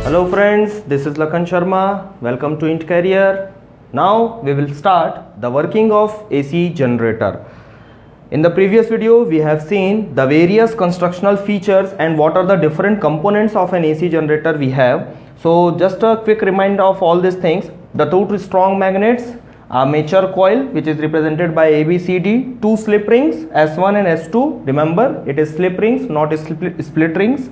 Hello friends, this is Lakhan Sharma. Welcome to IndCareer. Now we will start the working of AC generator. In the previous video we have seen the various constructional features and what are the different components of an AC generator we have. So just a quick reminder of all these things. The two strong magnets, armature coil which is represented by ABCD, two slip rings S1 and S2. Remember, it is slip rings, not split rings.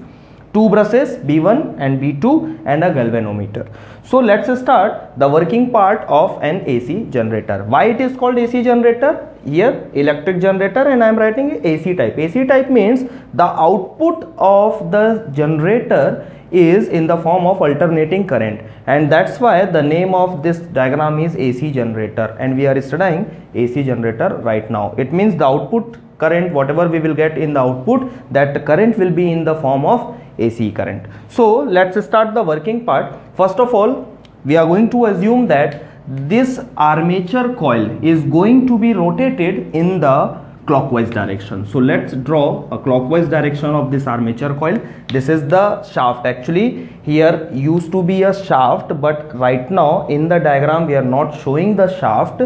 Two brushes B1 and B2 and a galvanometer. So let's start the working part of an AC generator. Why it is called AC generator? Here electric generator and I am writing AC type. AC type means the output of the generator is in the form of alternating current, and that's why the name of this diagram is AC generator, and we are studying AC generator right now. It means the output current, whatever we will get in the output, that current will be in the form of AC current. So let's start the working part. First of all, we are going to assume that this armature coil is going to be rotated in the clockwise direction. So let's draw a clockwise direction of this armature coil. This is the shaft. Actually here used to be a shaft, but right now in the diagram we are not showing the shaft,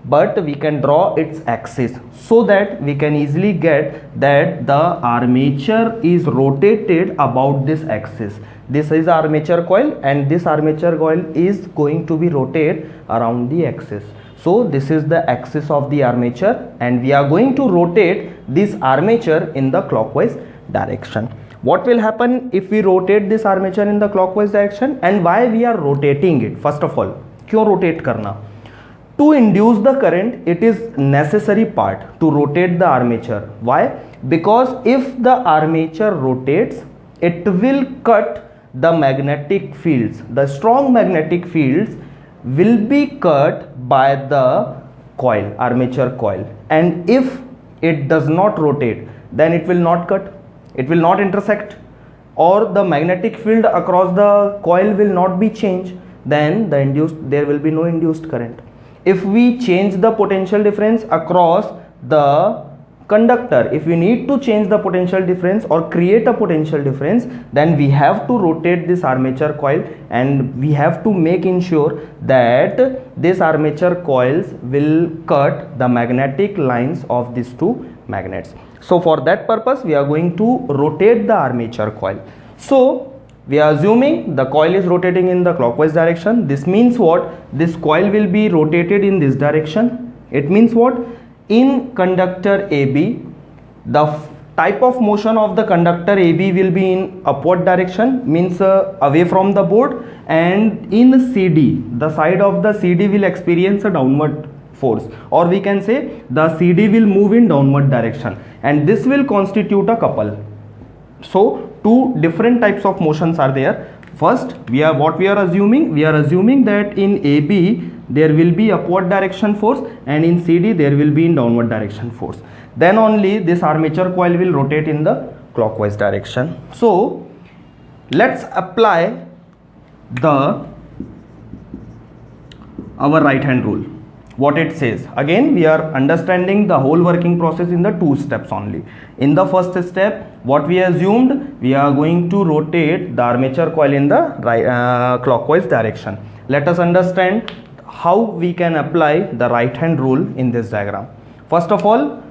but we can draw its axis so that we can easily get that the armature is rotated about this axis. This is armature coil and this armature coil is going to be rotated around the axis. So this is the axis of the armature and we are going to rotate this armature in the clockwise direction. What will happen if we rotate this armature in the clockwise direction, and why we are rotating it? First of all, क्यों rotate करना? To induce the current, it is necessary part to rotate the armature. Why? Because if the armature rotates, it will cut the magnetic fields. The strong magnetic fields will be cut by the coil, armature coil, and if it does not rotate, then it will not cut, it will not intersect, or the magnetic field across the coil will not be changed. Then there will be no induced current. If we change the potential difference across the conductor, if we need to change the potential difference or create a potential difference, then we have to rotate this armature coil and we have to make ensure that this armature coils will cut the magnetic lines of these two magnets. So for that purpose we are going to rotate the armature coil. So we are assuming the coil is rotating in the clockwise direction. This means what? This coil will be rotated in this direction. It means what? In conductor AB, the type of motion of the conductor AB will be in upward direction, means away from the board, and in CD, the side of the CD will experience a downward force, or we can say the CD will move in downward direction, and this will constitute a couple. So two different types of motions are there. First, we are assuming that in AB there will be upward direction force and in CD there will be in downward direction force. Then only this armature coil will rotate in the clockwise direction. So let's apply our right hand rule. What it says, again we are understanding the whole working process in the two steps only. In the first step, what we assumed, we are going to rotate the armature coil in the clockwise direction. Let us understand how we can apply the right hand rule in this diagram. First of all,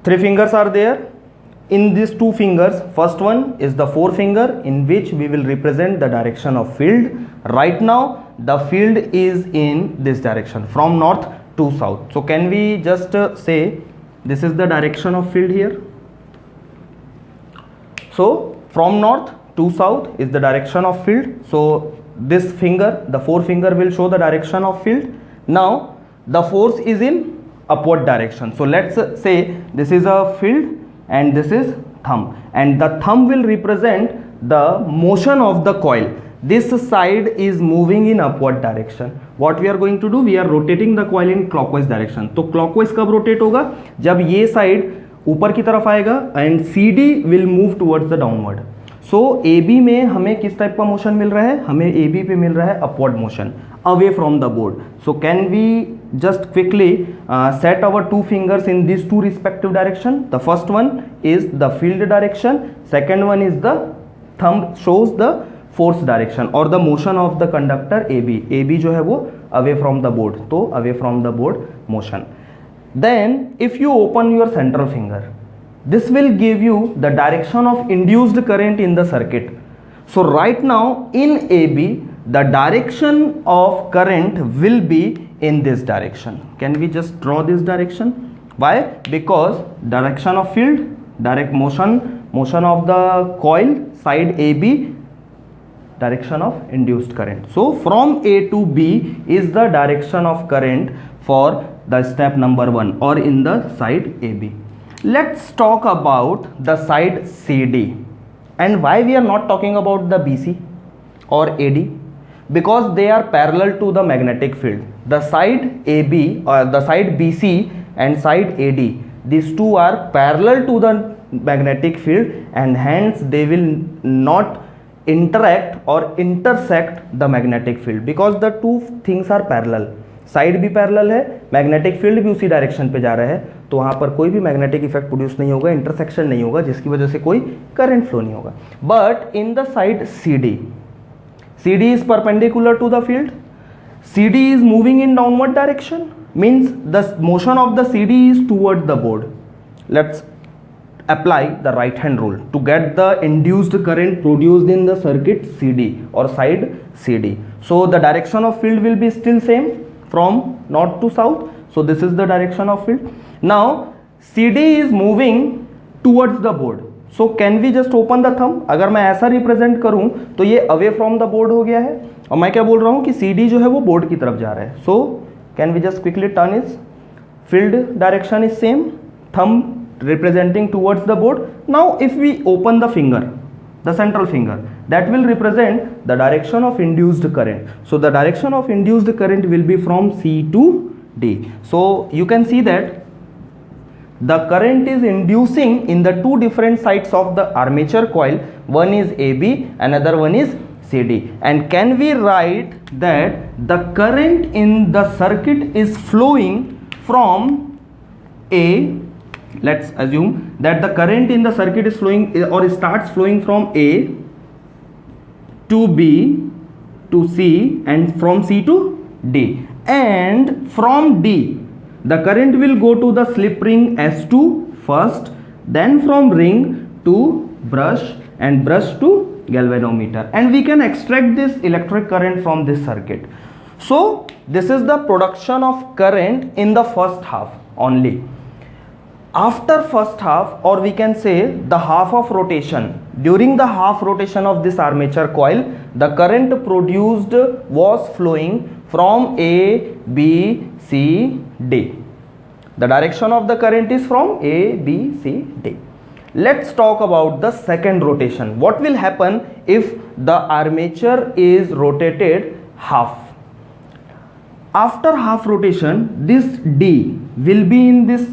three fingers are there. In these two fingers, first one is the forefinger, in which we will represent the direction of field. Right now the field is in this direction, from north to south. So can we just say this is the direction of field here? So from north to south is the direction of field. So this finger, the forefinger, will show the direction of field. Now the force is in upward direction. So let's say this is a field and this is thumb, and the thumb will represent the motion of the coil. This side is moving in upward direction. What we are going to do, we are rotating the coil in clockwise direction. तो clockwise कब rotate होगा? जब ये side ऊपर की तरफ आएगा and CD will move towards the downward. So AB में हमें किस टाइप का मोशन मिल रहा है? हमें AB पे मिल रहा है upward motion away from the board. So can we just quickly set our two fingers in these two respective direction? The first one is the field direction, second one is the thumb shows the force direction और the motion of the conductor A B जो है वो away from the board, तो away from the board motion. Then if you open your central finger, this will give you the direction of induced current in the circuit. So right now in AB the direction of current will be in this direction. Can we just draw this direction? Why? Because direction of field, direct motion of the coil side AB, direction of induced current. So from A to B is the direction of current for the step number 1 or in the side AB. Let's talk about the side CD. And why we are not talking about the BC or AD? Because they are parallel to the magnetic field. The side AB or the side BC and side AD, these two are parallel to the magnetic field, and hence they will not interact or intersect the magnetic field because the two things are parallel. Side भी parallel है, magnetic field भी उसी direction पे जा रहा है, तो वहां पर कोई भी मैग्नेटिक इफेक्ट प्रोड्यूस नहीं होगा, इंटरसेक्शन नहीं होगा, जिसकी वजह से कोई करंट फ्लो नहीं होगा. But in the side CD is perpendicular to the field. CD is moving in downward direction, means the motion of the CD is toward the board. Let's apply the right hand rule to get the induced current produced in the circuit CD or side CD. So the direction of field will be still same from north to south. So this is the direction of field. Now CD is moving towards the board. So can we just open the thumb? अगर मैं ऐसा represent करूं तो ये away from the board हो गया है, और मैं क्या बोल रहा हूं कि CD जो है वो बोर्ड की तरफ जा रहा है. So can we just quickly turn its field direction is same, thumb representing towards the board. Now if we open the finger, the central finger, that will represent the direction of induced current. So the direction of induced current will be from C to D. So you can see that the current is inducing in the two different sides of the armature coil. One is AB, another one is CD. And can we write that the current in the circuit is flowing from A? Let's assume that the current in the circuit is flowing or starts flowing from A to B to C and from C to D, and from D the current will go to the slip ring S2 first, then from ring to brush and brush to galvanometer, and we can extract this electric current from this circuit. So this is the production of current in the first half only. After first half, or we can say the half of rotation, during the half rotation of this armature coil, the current produced was flowing from A, B, C, D. The direction of the current is from A, B, C, D. Let's talk about the second rotation. What will happen if the armature is rotated half? After half rotation, this D will be in this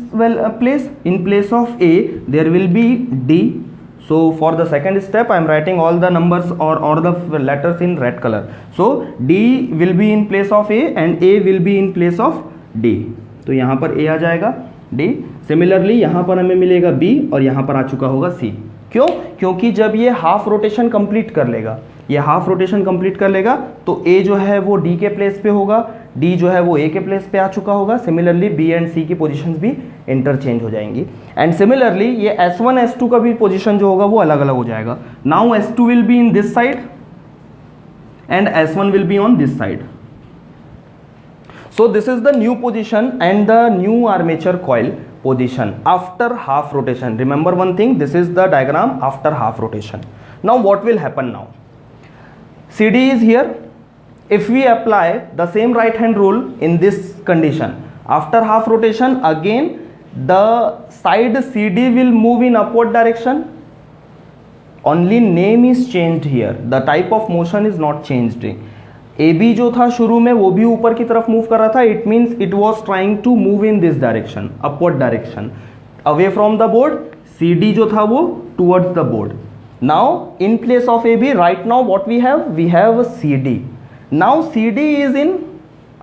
place. In place of A there will be D. So for the second step I am writing all the numbers or the letters in red color. So D will be in place of A and A will be in place of D. तो यहाँ पर A आ जाएगा, D. Similarly यहाँ पर हमें मिलेगा B और यहाँ पर आ चुका होगा C. क्यों? क्योंकि जब ये हाफ रोटेशन कंप्लीट कर लेगा, ये हाफ रोटेशन कंप्लीट कर लेगा तो A जो है वो D के प्लेस पे होगा, D जो है वो A के प्लेस पे आ चुका होगा. सिमिलरली B एंड C की पोजीशंस भी इंटरचेंज हो जाएंगी, एंड सिमिलरली ये S1 S2 का भी पोजीशन जो होगा वो अलग अलग हो जाएगा. Now S2 will be in this side and S1 will be on this side. So this is the new position and the new armature coil position after half rotation. Remember one thing, this is the diagram after half rotation. Now what will happen now? CD is here. If we apply the same right hand rule in this condition, after half rotation again the side CD will move in upward direction. Only name is changed here, the type of motion is not changed. AB जो था शुरू में वो भी ऊपर की तरफ move कर रहा था. It means it was trying to move in this direction, upward direction, away from the board. CD जो था वो towards the board. Now in place of AB right now what we have CD. Now CD is in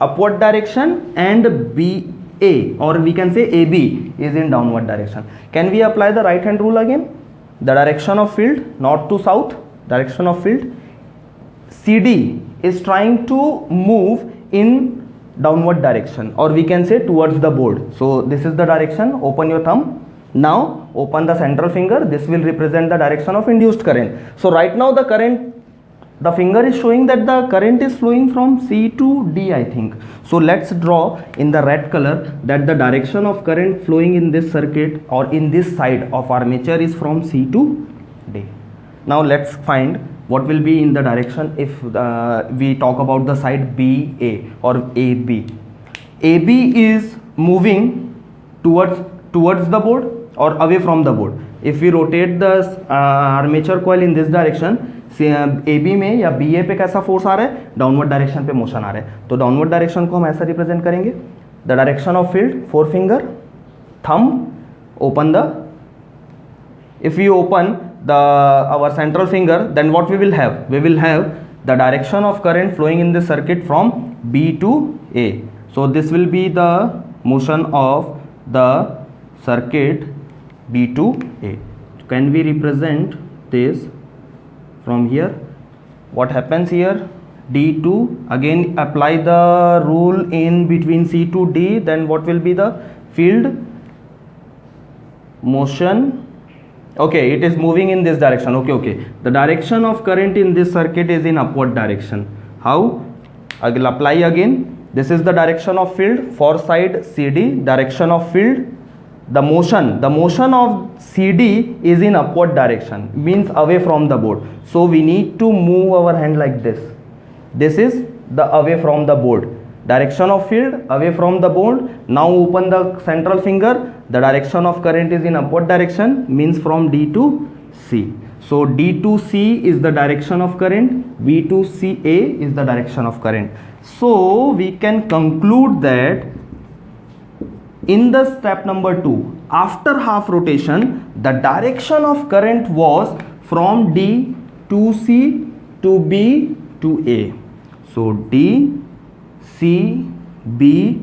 upward direction and BA or we can say AB is in downward direction. Can we apply the right hand rule again? The direction of field north to south, direction of field CD is trying to move in downward direction, or we can say towards the board. So this is the direction. Open your thumb. Now open the central finger. This will represent the direction of induced current. So right now the finger is showing that the current is flowing from C to D, I think. So let's draw in the red color that the direction of current flowing in this circuit or in this side of armature is from C to D. Now let's find what will be in the direction if we talk about the side BA or AB. AB is moving towards the board or away from the board. If we rotate the armature coil in this direction, AB में या BA पे कैसा force आ रहा है, downward direction पे motion आ रहा है. तो डाउनवर्ड डायरेक्शन को हम ऐसा रिप्रेजेंट करेंगे, the direction of field, four finger, thumb, open the. If we open our central finger, then what we will have? We will have the direction of current flowing in this circuit from B to A. So this will be the motion of the circuit B to A. Can we represent this from here? What happens here? D2, again apply the rule in between C to D, then what will be the field motion? Okay, it is moving in this direction. Okay. The direction of current in this circuit is in upward direction. How? I will apply again. This is the direction of field for side CD. Direction of field, the motion of CD is in upward direction, means away from the board. So we need to move our hand like this. This is the away from the board. Direction of field away from the board. Now open the central finger. The direction of current is in upward direction, means from D to C. So D to C is the direction of current. B to C A is the direction of current. So we can conclude that in the step number 2, after half rotation, the direction of current was from D to C to B to A. So D, C, B,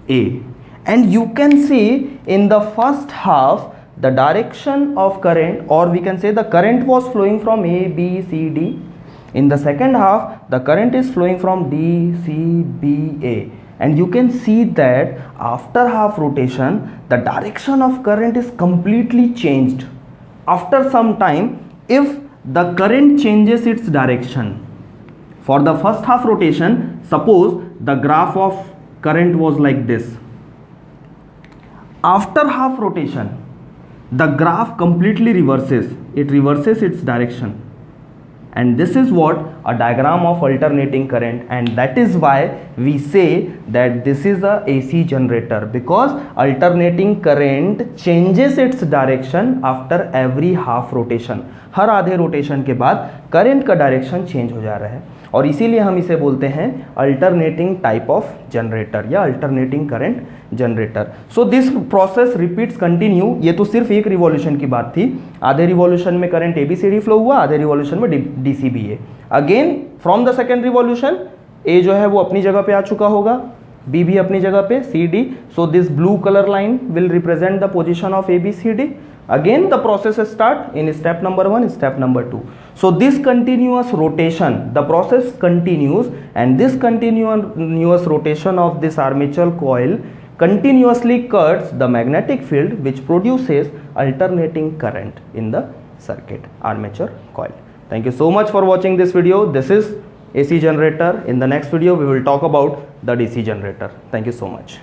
A. And you can see in the first half the direction of current, or we can say the current was flowing from A, B, C, D. In the second half the current is flowing from D, C, B, A. And you can see that after half rotation the direction of current is completely changed. After some time, if the current changes its direction, for the first half rotation, suppose the graph of current was like this. After half rotation, the graph completely reverses. It reverses its direction. And this is what a diagram of alternating current, and that is why we say that this is a AC generator, because alternating current changes its direction after every half rotation. हर आधे rotation के बाद current का direction change हो जा रहा है, और इसीलिए हम इसे बोलते हैं अल्टरनेटिंग टाइप ऑफ जनरेटर या alternating current generator. So this process repeats continue. ये तो सिर्फ एक रिवॉल्यूशन की बात थी. आधे रिवॉल्यूशन में करंट एबीसीडी फ्लो हुआ, आधे रिवॉल्यूशन में DCBA. Again from the second revolution A जो है वो अपनी जगह पे आ चुका होगा, बी भी अपनी जगह पे, C D. So this blue colour line will represent the position of A B C D. Again the process start in step number 1, step number 2. So this continuous rotation, the process continues, and this continuous rotation of this armature coil continuously cuts the magnetic field, which produces alternating current in the circuit armature coil. Thank you so much for watching this video. This is AC generator. In the next video we will talk about the DC generator. Thank you so much.